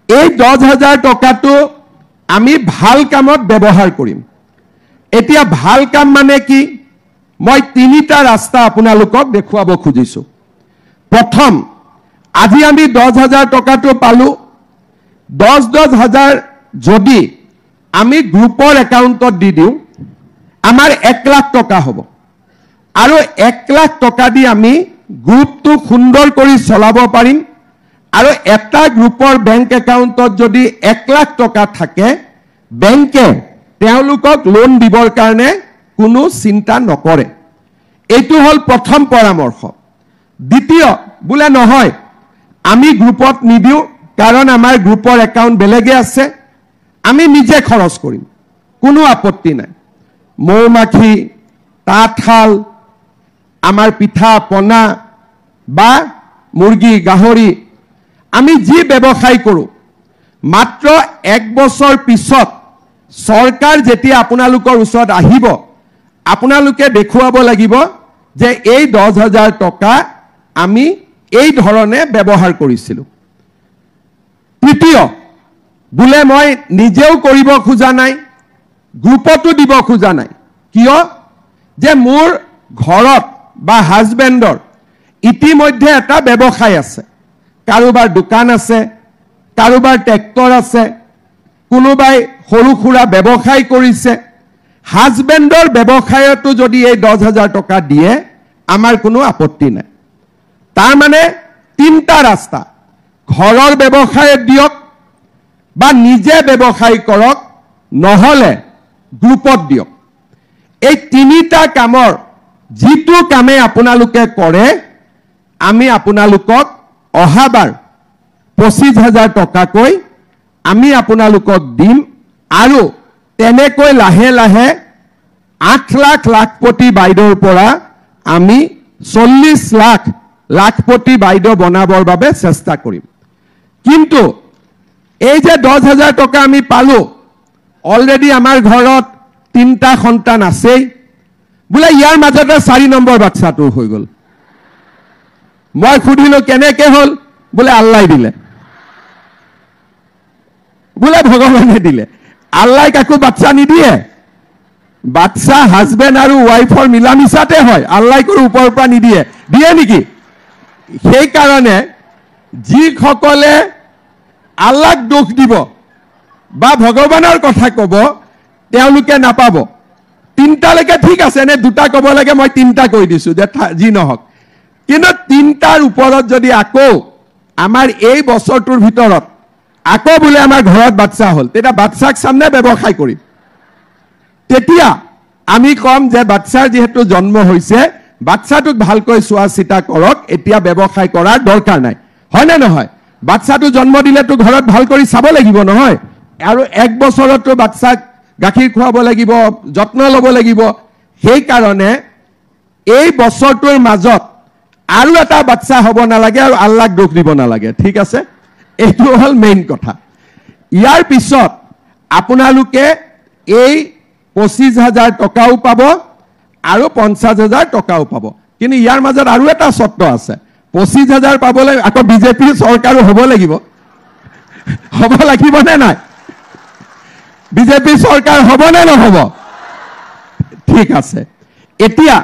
এই 10,000 টকাটো আমি ভাল কামত ব্যৱহাৰ কৰিম এতিয়া ভাল কাম মানে কি মই তিনিটা ৰাস্তা আপোনালোকক দেখুৱাব খুজিছো প্ৰথম আজি আমি 10,000 টকাটো পালো 10,000 যদি আমি গ্ৰুপৰ একাউণ্টত দি দিও আমাৰ 1 লাখ টকা হ'ব আৰু 1 লাখ টকা দি আমি গ্ৰুপটো সুন্দৰ কৰি চলাব পাৰিম আৰু এটা গ্ৰুপৰ বেংক একাউণ্টত যদি 1 লাখ টকা থাকে বেংকে তেওঁলোকক লোন দিবৰ কাৰণে কোনো চিন্তা নকৰে এইটো হল প্ৰথম পৰামৰ্শ দ্বিতীয় বুলে নহয় আমি গ্ৰুপত নিদিও কাৰণ আমাৰ গ্ৰুপৰ একাউণ্ট বেলেগে আছে আমি নিজে খৰচ কৰিম কোনো আপত্তি নাই মৌমাখি তাঁতশাল আমাৰ পিঠা পনা বা মুৰ্গী গাহৰি আমি যি ব্যৱসায় কৰো মাত্ৰ 1 বছৰ পিছত সৰকাৰ যেতিয়া আপোনালোকৰ ওচৰত আহিব আপোনালোকে দেখুৱাব লাগিব যে এই 10,000 টকা আমি এই ধৰণে ব্যৱহাৰ কৰিছিলো তৃতীয় বুলে মই নিজেও কৰিব খোজা নাই গ্ৰুপতো দিব খোজা নাই কিয় যে মোৰ ঘৰত বা হাজবেণ্ডৰ ইতিমধ্যে এটা ব্যৱসায় আছে কাৰোবাৰ দোকান আছে কাৰোবাৰ ট্ৰেক্টৰ আছে কোনোবাই সৰু খুৰা ব্যৱসায় কৰিছে হাজবেণ্ডৰ ব্যৱসায়তো যদি এই 10,000 টকা দিয়ে আমাৰ কোনো আপত্তি নাই তাৰ মানে তিনটা ৰাস্তা ঘৰৰ ব্যৱসায় দিয়ক বা নিজে ব্যৱসায় কৰক নহলে গ্ৰুপত দিয়ক এই তিনিটা কামৰ যিটো কামে আপোনালোকে কৰে আমি আপোনালোকক অহাবাৰ 25,000 টকাকৈ আমি আপোনালোকক দিম আৰু তেনেকৈ লাহে লাহে 8 লাখ লাখপতি বাইদেউৰ পৰা আমি 40 লাখ লাখপতি বাইদেউ বনাবৰ বাবে চেষ্টা কৰিম কিন্তু এই যে 10,000 টকা আমি পালো অলৰেডি আমাৰ ঘৰত তিনটা সন্তান আছে বুলে ইয়াৰ মাজতে 4 নম্বৰ বাচ্চাটো হৈ গল মই খুদিলো কেনেকে হল বুলে আল্লাহ দিলে বুলে ভগৱানে দিলে আল্লাহ কাকো বাচ্চা নিদিয়ে বাচ্চা হাজবেণ্ড আৰু ওয়াইফৰ মিলামিছাতে হয় আল্লাহ কোনো ওপৰৰ পৰা নিদিয়ে দিয়ে নেকি সেই কাৰণে যি সকলে আল্লাহক দোষ দিব বা ভগৱানৰ কথা কব তেওঁলোকে নাপাব তিনটালৈকে ঠিক আছে নে দুটা কব লাগে মই তিনটা কৈ দিছো যে যি নহক কিন্তু তিনটাৰ ওপৰত যদি আকৌ আমাৰ এই বছৰটোৰ ভিতৰত আকৌ বুলে আমাৰ ঘৰত বাচ্চা হল তেতিয়া বাচ্চাক সামনে ব্যৱসায় কৰিম তেতিয়া আমি কম যে বাচ্চাৰ যেহেতু জন্ম হৈছে বাচ্চাটোক ভালকৈ চোৱা চিতা কৰক এতিয়া ব্যৱসায় কৰাৰ দৰকাৰ নাই হয় না নহয় বাচ্চাটো জন্ম দিলেতো ঘৰত ভাল কৰি চাব লাগিব নহয় আৰু 1 বছৰতো বাচ্চাক গাখীৰ খুৱাব লাগিব যত্ন ল'ব লাগিব সেই কাৰণে এই বছৰটোৰ মাজত আৰু এটা বাচ্চা হ'ব নালাগে আৰু আল্লাহক দোষ দিব নালাগে ঠিক আছে এইটো হল মেইন কথা ইয়াৰ পিছত আপোনালোকে এই 25,000 টকাও পাব আৰু 50,000 টকাও পাব কিন্তু ইয়াৰ মাজত আৰু এটা চৰ্ত আছে 25,000 পাবলৈ আকৌ বিজেপি চৰকাৰো হ'ব লাগিব নে নাই বিজেপি চৰকাৰ হ'ব নে নহব ঠিক আছে এতিয়া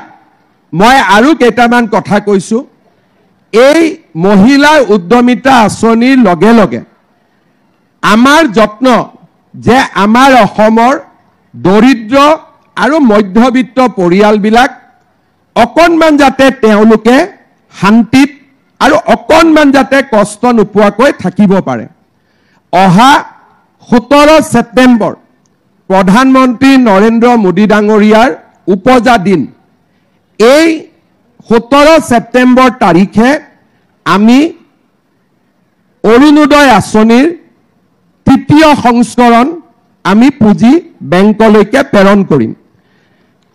মই আৰু কেইটামান কথা কৈছো এই মহিলা উদ্যমিতা আঁচনিৰ লগে লগে আমাৰ যত্ন যে আমাৰ অসমৰ দৰিদ্ৰ আৰু মধ্যবিত্ত পৰিয়ালবিলাক অকণমান যাতে তেওঁলোকে শান্তিত আৰু অকণমান যাতে কষ্ট নোপোৱাকৈ থাকিব পাৰে অহা 17 ছেপ্টেম্বৰ প্ৰধানমন্ত্ৰী নৰেন্দ্ৰ মোদী ডাঙৰীয়াৰ উপজা দিন এই 17 ছেপ্টেম্বৰ তাৰিখে আমি অৰুণোদয় আঁচনিৰ 3য় সংস্কৰণ আমি পুঁজি বেংকলৈকে প্ৰেৰণ কৰিম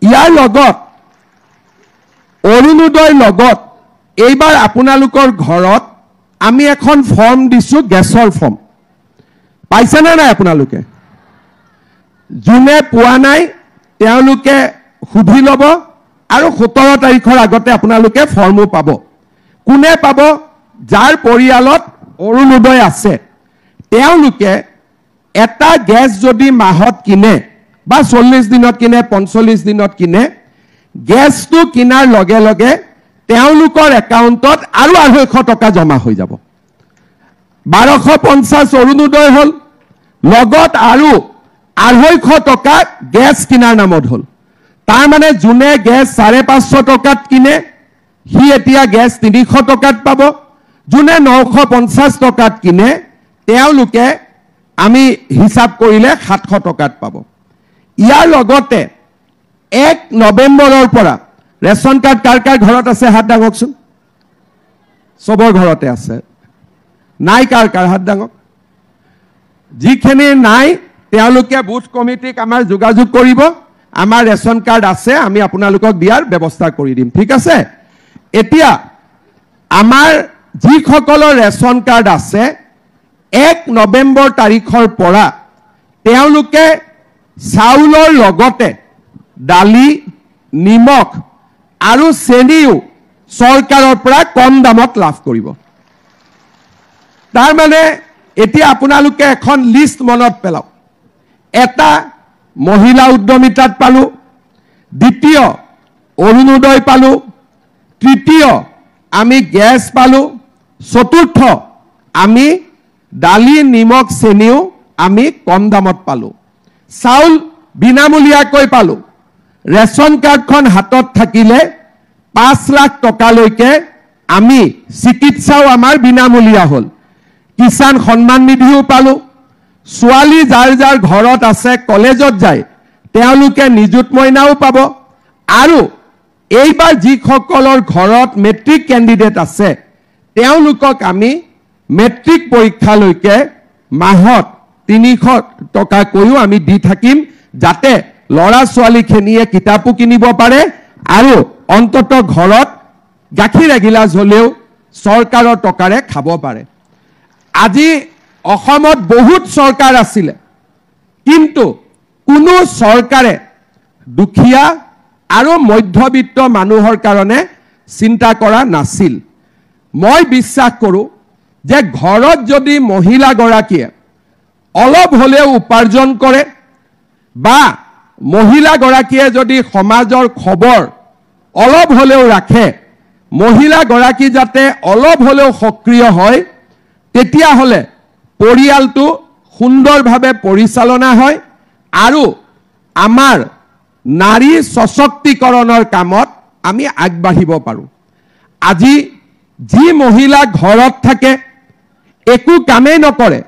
ইয়াৰ লগত অৰুণোদয় লগত এইবাৰ আপোনালোকৰ ঘৰত আমি এখন ফৰ্ম দিছো গেছৰ ফৰ্ম পাইছে না নাই আপোনালোকে জুনে পোৱা নাই তেওঁলোকে সুধি ল'ব আৰু 17 তাৰিখৰ আগতে আপোনালোকে ফৰ্মো পাব কোনে পাব যাৰ পৰিয়ালত অৰুণোদয় আছে তেওঁলোকে এটা গেছ যদি মাহত কিনে বা 40 দিনত কিনে 45 দিনত কিনে গেছটো কিনাৰ লগে লগে তেওঁলোকৰ একাউণ্টত আৰু 250 টকা জমা হৈ যাব 1250 অৰুণোদয় হল লগত আৰু 250 টকা গেছ কিনাৰ নামত হল তাৰ মানে জুনে গেছ 550 টকাত কিনে হি এতিয়া গেছ 300 টকাত পাব জুনে 950 টকাত কিনে তেওঁলোকে আমি হিসাব কৰিলে 700 টকাত পাব ইয়াৰ লগতে 1 নৱেম্বৰৰ পৰা ৰেশন কাৰ্ড কাৰ ঘৰত আছে হাত দাঙকচোন সবৰ ঘৰতে আছে নাই কাৰ হাত দাঙক যিখিনি নাই তেওঁলোকে বুথ কমিটিক আমাৰ যোগাযোগ কৰিব আমাৰ ৰেশন কাৰ্ড আছে আমি আপোনালোকক দিয়াৰ ব্যৱস্থা কৰি দিম ঠিক আছে এতিয়া আমাৰ যিসকলৰ ৰেশন কাৰ্ড আছে 1 নৱেম্বৰ তাৰিখৰ পৰা তেওঁলোকে চাউলৰ লগতে দালি নিমখ আৰু চেনিও চৰকাৰৰ পৰা কম দামত লাভ কৰিব তাৰ মানে এতিয়া আপোনালোকে এখন লিষ্ট মনত পেলাওক এটা মহিলা উদ্যমিতাত পালো দ্বিতীয় অৰুণোদয় পালো তৃতীয় আমি গ্যাস পালো চতুৰ্থ আমি দালি নিমখ চেনিও আমি কম দামত পালো চাউল বিনামূলীয়াকৈ পালো ৰেশন কাৰ্ডখন হাতত থাকিলে 5 লাখ টকালৈকে আমি চিকিৎসাও আমাৰ বিনামূলীয়া হল কিষাণ সন্মান নিধিও পালো ছোৱালী যাৰ যাৰ ঘৰত আছে কলেজত যায় তেওঁলোকে নিযুত মইনাও পাব আৰু এইবাৰ যিসকলৰ ঘৰত মেট্ৰিক ক্যান্ডিডেট আছে তেওঁলোকক আমি মেট্ৰিক পৰীক্ষালৈকে মাহত 300 টকা কৈও আমি দি থাকিম যাতে লৰা ছোৱালীখিনিয়ে কিতাপো কিনিব পাৰে আৰু অন্তত ঘৰত গাখীৰ এগিলাস হলেও চৰকাৰৰ টকাৰে খাব পাৰে আজি অসমত বহুত চৰকাৰ আছিল কিন্তু কোনো চৰকাৰে দুখীয়া আৰু মধ্যবিত্ত মানুহৰ কাৰণে চিন্তা কৰা নাছিল মই বিশ্বাস কৰো যে ঘৰত যদি মহিলা গৰাকীয়ে অলপ হলেও উপাৰ্জন কৰে বা মহিলা গৰাকীয়ে যদি সমাজৰ খবৰ অলপ হলেও ৰাখে মহিলা গৰাকী যাতে অলপ হলেও সক্ৰিয় হয় তেতিয়া হলে পৰিয়ালটো সুন্দৰভাৱে পৰিচালনা হয় আৰু আমাৰ নাৰী সশক্তিকৰণৰ কামত আমি আগবাঢ়িব পাৰো আজি যি মহিলা ঘৰত থাকে একো কামেই নকৰে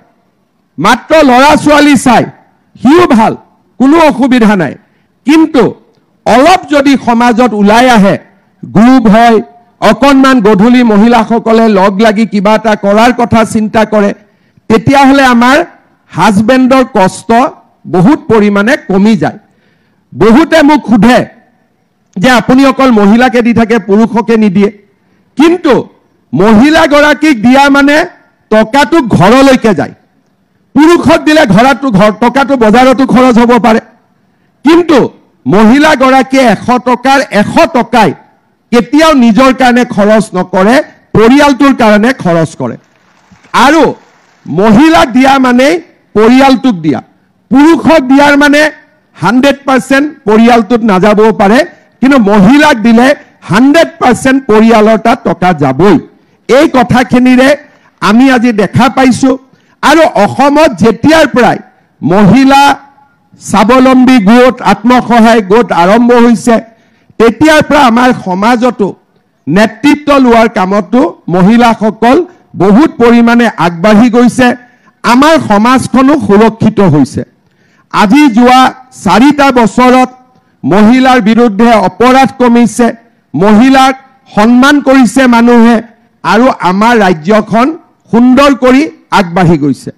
মাত্ৰ লৰা ছোৱালী চাই হিও ভাল কোনো অসুবিধা নাই কিন্তু অলপ যদি সমাজত উলাই আহে গ্ৰুপ হয় অকনমান গধূলি মহিলাসকলে লগ লাগি কিবা এটা কৰাৰ কথা চিন্তা কৰে তেতিয়া হলে আমাৰ হাজবেণ্ডৰ কষ্ট বহুত পৰিমাণে কমি যায় বহুতে মোক খুধে যে আপুনি অকল মহিলাকে দি থাকে পুৰুষকে নিদিয়ে কিন্তু মহিলা গৰাকীক দিয়া মানে টকাটো ঘৰলৈকে যায় পুৰুষক দিলে টকাটো বজাৰতো খৰচ হ'ব পাৰে কিন্তু মহিলা গৰাকীয়ে 100 টকাৰ 100 টকাই কেতিয়াও নিজৰ কাৰণে খৰচ নকৰে পৰিয়ালটোৰ কাৰণে খৰচ কৰে আৰু মহিলাক দিয়া মানে পৰিয়ালটোক দিয়া পুৰুষক দিয়াৰ মানে 100% পৰিয়ালটোত নাযাবও পাৰে কিন্তু মহিলাক দিলে 100% পৰিয়ালৰ তাত টকা যাবই এই কথাখিনিৰে আমি আজি দেখা পাইছো আৰু অসমত যেতিয়াৰ পৰাই মহিলা স্বাৱলম্বী গোট আত্মসহায়ক গোট আৰম্ভ হৈছে তেতিয়াৰ পৰা আমাৰ সমাজতো নেতৃত্ব লোৱাৰ কামতো মহিলাসকল বহুত পৰিমাণে আগবাঢ়ি গৈছে আমাৰ সমাজখনো সুৰক্ষিত হৈছে আজি যোৱা 4টা বছৰত মহিলাৰ বিৰুদ্ধে অপৰাধ কমিছে মহিলাক সন্মান কৰিছে মানুহে আৰু আমাৰ ৰাজ্যখন সুন্দৰ কৰি আগবাঢ়ি গৈছে